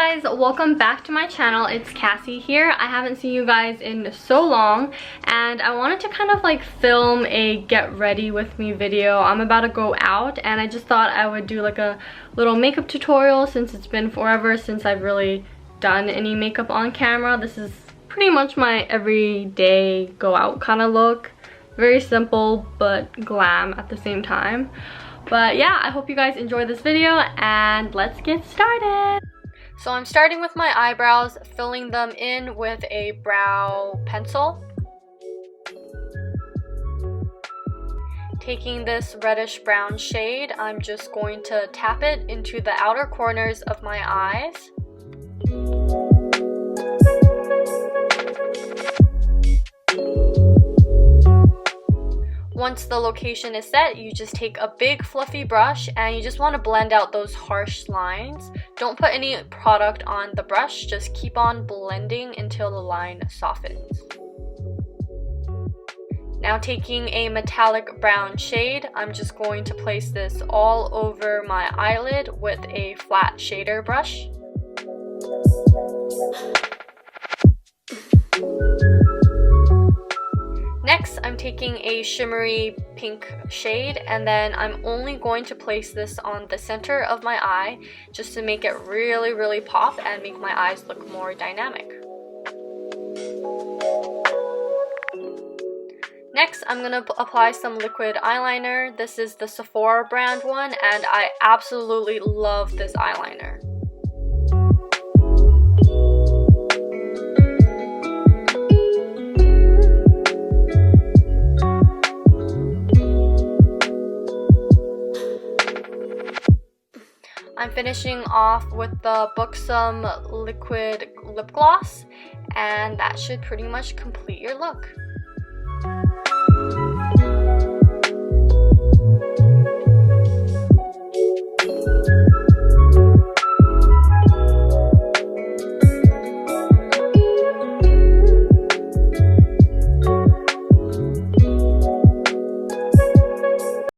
guys, welcome back to my channel. It's Cassie here. I haven't seen you guys in so long and I wanted to kind of like film a get ready with me video. I'm about to go out and I just thought I would do like a little makeup tutorial since it's been forever since I've really done any makeup on camera. This is pretty much my everyday go out kind of look. Very simple but glam at the same time. But yeah, I hope you guys enjoy this video and let's get started. So I'm starting with my eyebrows, filling them in with a brow pencil. Taking this reddish brown shade, I'm just going to tap it into the outer corners of my eyes. Once the location is set, you just take a big fluffy brush and you just want to blend out those harsh lines. Don't put any product on the brush, just keep on blending until the line softens. Now taking a metallic brown shade, I'm just going to place this all over my eyelid with a flat shader brush. Next, I'm taking a shimmery pink shade and then I'm only going to place this on the center of my eye just to make it really pop and make my eyes look more dynamic. Next, I'm going to apply some liquid eyeliner. This is the Sephora brand one and I absolutely love this eyeliner. I'm finishing off with the Buxom liquid lip gloss and that should pretty much complete your look.